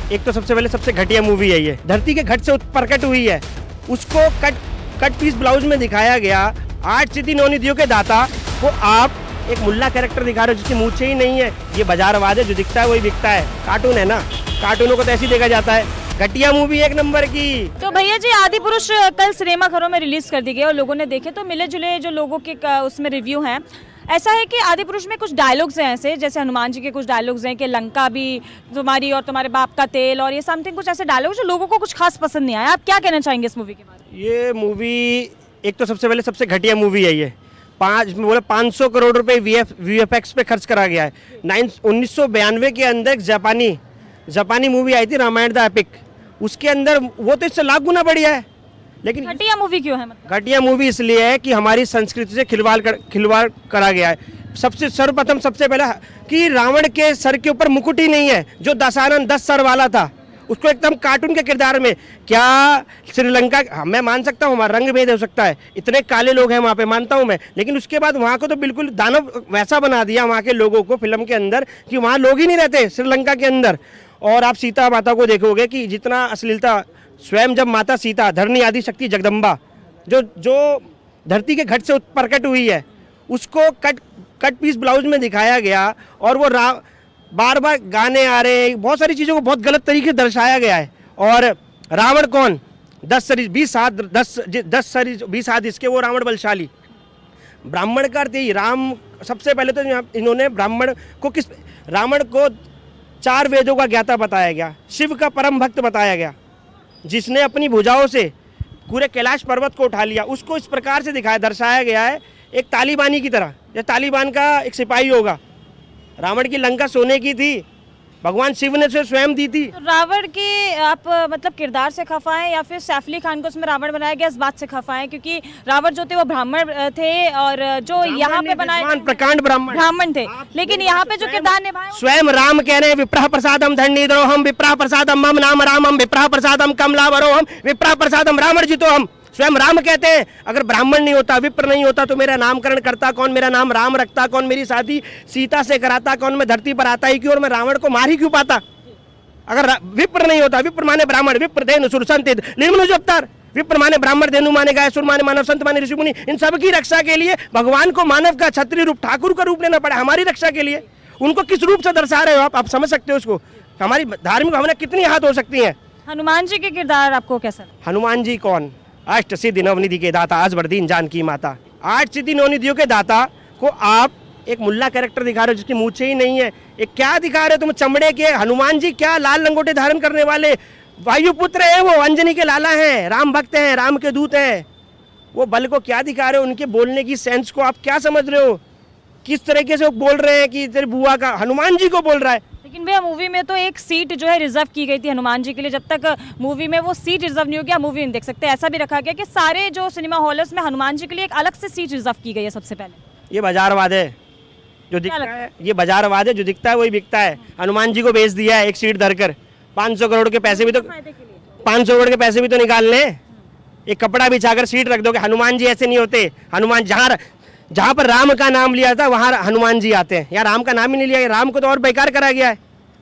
एक तो सबसे पहले सबसे घटिया मूवी है ये, धरती के घट से प्रकट हुई है, उसको कट पीस ब्लाउज में दिखाया गया। 8 सिद्धि 9 निधियों के दाता को आप एक मुल्ला कैरेक्टर दिखा रहे हो जिसकी मूछें ही नहीं है। ये बाजारवाद है, जो दिखता है वही बिकता है। कार्टून है ना, कार्टूनों को तो ऐसे ही देखा जाता है। घटिया मूवी एक नंबर की। तो भैया जी, आदि पुरुष कल सिनेमा घरों में रिलीज कर दी गई और लोगों ने देखे, तो मिले जुले जो लोगों के उसमें रिव्यू हैं, ऐसा है कि आदि पुरुष में कुछ डायलॉग्स हैं ऐसे, जैसे हनुमान जी के कुछ डायलॉग्स हैं कि लंका भी तुम्हारी और तुम्हारे बाप का तेल, और ये समथिंग कुछ ऐसे डायलॉग जो लोगों को कुछ खास पसंद नहीं आया। आप क्या कहना चाहेंगे इस मूवी के बारे में? ये मूवी एक तो सबसे पहले सबसे घटिया मूवी है ये। 500 करोड़ रुपए VFX पे खर्च करा गया है। 1992 के अंदर एक जापानी मूवी आई थी रामायण द एपिक, उसके अंदर वो तो इससे लाख गुना बढ़िया है। लेकिन घटिया मूवी क्यों है? मतलब घटिया मूवी इसलिए है कि हमारी संस्कृति से खिलवाड़ करा गया है। सर्वप्रथम सबसे पहला कि रावण के सर के ऊपर मुकुट ही नहीं है, जो दशानन 10 सर वाला था, उसको एकदम कार्टून के किरदार में। क्या श्रीलंका, मैं मान सकता हूँ हमारा रंग भेद हो सकता है, इतने काले लोग हैं वहाँ पे, मानता हूँ मैं, लेकिन उसके बाद वहाँ को तो बिल्कुल दानव वैसा बना दिया वहाँ के लोगों को फिल्म के अंदर कि वहाँ लोग ही नहीं रहते श्रीलंका के अंदर। और आप सीता माता को देखोगे कि जितना अश्लीलता, स्वयं जब माता सीता धरणी आदि शक्ति जगदम्बा जो धरती के घट से प्रकट हुई है, उसको कट पीस ब्लाउज में दिखाया गया। और वो बार बार गाने आ रहे हैं, बहुत सारी चीज़ों को बहुत गलत तरीके से दर्शाया गया है। और रावण कौन? 10 सरी 20 हाथ इसके, वो रावण बलशाली। ब्राह्मण का अर्थ यही, राम सबसे पहले तो इन्होंने रावण को 4 वेदों का ज्ञाता बताया गया, शिव का परम भक्त बताया गया, जिसने अपनी भुजाओं से पूरे कैलाश पर्वत को उठा लिया। उसको इस प्रकार से दर्शाया गया है एक तालिबानी की तरह, या तालिबान का एक सिपाही होगा। रावण की लंका सोने की थी, भगवान शिव ने उसे स्वयं दी थी। तो रावण के आप मतलब किरदार से खफा हैं या फिर सैफ अली खान को उसमें रावण बनाया गया इस बात से खफा हैं? क्योंकि रावण जो थे वो ब्राह्मण थे, और जो यहाँ पे बनाए प्रकांड ब्राह्मण थे, लेकिन यहाँ पे जो किरदार निभाए स्वयं राम कह रहे हैं, विप्रः प्रसादम धरणीधरोहम विप्रः प्रसादम मम नाम रामम विप्रः प्रसादम कमलावरोहम विप्रः प्रसादम रावण जी तो हम। स्वयं राम कहते हैं अगर ब्राह्मण नहीं होता, विप्र नहीं होता, तो मेरा नामकरण करता कौन, मेरा नाम राम रखता कौन, मेरी शादी सीता से कराता कौन, मैं धरती पर आता ही क्यों, और मैं रावण को मार ही क्यों पाता? अगर विप्र नहीं होता, विप्र माने ब्राह्मण, विप्र धेनु सुर संत निर्मनुज अवतार, विप्र माने ब्राह्मण, धेनु माने गाय, सुर माने मानव, संत माने ऋषि मुनि। इन सब की रक्षा के लिए भगवान को मानव का क्षत्रिय रूप, ठाकुर का रूप लेना पड़ा हमारी रक्षा के लिए। उनको किस रूप से दर्शा रहे हो आप समझ सकते हो उसको? हमारी धार्मिक भावना कितनी हाथ हो सकती है। हनुमान जी के किरदार आपको कैसा लगा? हनुमान जी कौन? अष्ट सिद्धि 9 निधि के दाता, अजबरदीन जानकी माता। 8 सिद्धि 9 निधियों के दाता को आप एक मुल्ला कैरेक्टर दिखा रहे हो जिसकी मूछें ही नहीं है। एक क्या दिखा रहे हो तुम? चमड़े के हनुमान जी क्या लाल लंगोटे धारण करने वाले वायुपुत्र है, वो अंजनी के लाला हैं, राम भक्त हैं, राम के दूत हैं। वो बल को क्या दिखा रहे हो? उनके बोलने की सेंस को आप क्या समझ रहे हो? किस तरीके से वो बोल रहे हैं कि तेरे बुआ का हनुमान जी को बोल रहा है। लेकिन भैया मूवी में तो एक सीट जो है रिजर्व की गई थी हनुमान जी के लिए, जब तक मूवी में वो सीट रिजर्व नहीं होगी आप मूवी नहीं देख सकते। ऐसा भी रखा गया कि सारे जो सिनेमा हॉल है उसमें हनुमान जी के लिए एक अलग से सीट रिजर्व की गई है सबसे पहले। ये बाजारवाद है जो दिखता है, ये बाजारवाद है, जो दिखता है वही बिकता है। हनुमान जी को बेच दिया है एक सीट धरकर। 500 करोड़ के पैसे भी तो 500 करोड़ के पैसे भी तो निकाल लें। एक कपड़ा बिछाकर सीट रख दोगे। हनुमान जी ऐसे नहीं होते। हनुमान जहाँ पर राम का नाम लिया था वहाँ हनुमान जी आते हैं। यहाँ राम का नाम ही नहीं लिया, राम को तो और बेकार करा गया है।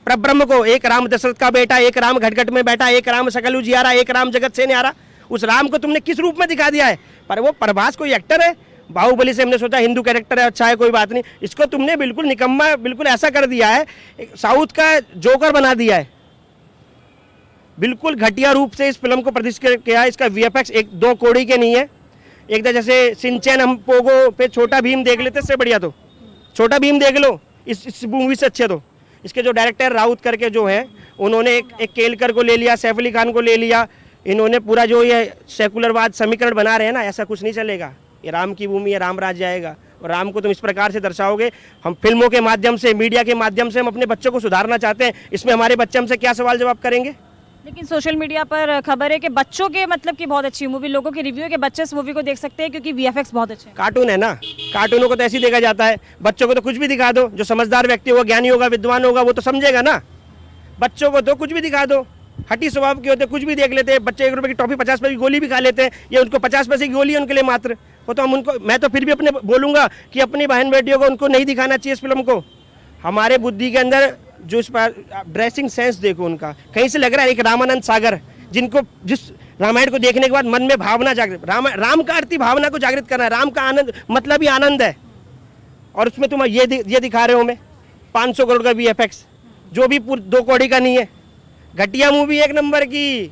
परब्रह्म को, एक राम दशरथ का बेटा, एक राम घटघट में बैठा, एक राम सकल उजियारा, एक राम जगत से न्यारा, उस राम को तुमने किस रूप में दिखा दिया है? पर वो प्रभास कोई एक्टर है, बाहुबली से हमने सोचा हिंदू कैरेक्टर है, अच्छा है, कोई बात नहीं। इसको तुमने बिल्कुल निकम्मा, बिल्कुल ऐसा कर दिया है, साउथ का जोकर बना दिया है। बिल्कुल घटिया रूप से इस फिल्म को प्रदर्शित किया है। इसका VFX 1-2 कौड़ी के नहीं है। एकदम जैसे सिंचैन हम पोगो पे छोटा भीम देख लेते, इससे बढ़िया तो छोटा भीम देख लो इस मूवी से अच्छे। तो इसके जो डायरेक्टर राउत करके जो है, उन्होंने एक केलकर को ले लिया, सैफ अली खान को ले लिया। इन्होंने पूरा जो ये सेकुलरवाद समीकरण बना रहे हैं ना, ऐसा कुछ नहीं चलेगा। ये राम की भूमि है, राम राज्य आएगा, और राम को तुम इस प्रकार से दर्शाओगे। हम फिल्मों के माध्यम से, मीडिया के माध्यम से हम अपने बच्चों को सुधारना चाहते हैं। इसमें हमारे बच्चे हमसे क्या सवाल जवाब करेंगे? लेकिन सोशल मीडिया पर खबर है कि बच्चों के मतलब की बहुत अच्छी मूवी, लोगों के रिव्यू है कि बच्चे इस मूवी को देख सकते हैं क्योंकि VFX बहुत अच्छे हैं। कार्टून है ना, कार्टूनों को तो ऐसे ही देखा जाता है। बच्चों को तो कुछ भी दिखा दो। जो समझदार व्यक्ति होगा, ज्ञानी होगा, विद्वान होगा, वो तो समझेगा ना। बच्चों को तो कुछ भी दिखा दो। हटी स्वभाव के होते, कुछ भी देख लेते हैं बच्चे। 1 रुपये की टॉफी 50 पैसे की गोली भी खा लेते हैं। ये उनको 50 पैसे की गोली है उनके लिए मात्र। वो तो हम उनको, मैं तो फिर भी अपने बोलूँगा कि अपनी बहन बेटियों को उनको नहीं दिखाना चाहिए इस फिल्म को। हमारे बुद्धि के अंदर जो इस पर ड्रेसिंग सेंस देखो उनका, कहीं से लग रहा है एक रामानंद सागर, जिनको जिस रामायण को देखने के बाद मन में भावना जागृत, राम का अर्थ ही भावना को जागृत करना है, राम का आनंद मतलब ही आनंद है। और उसमें तुम ये दिखा रहे हो हमें 500 करोड़ का VFX, जो भी 2 कौड़ी का नहीं है, घटिया मूवी 1 नंबर की।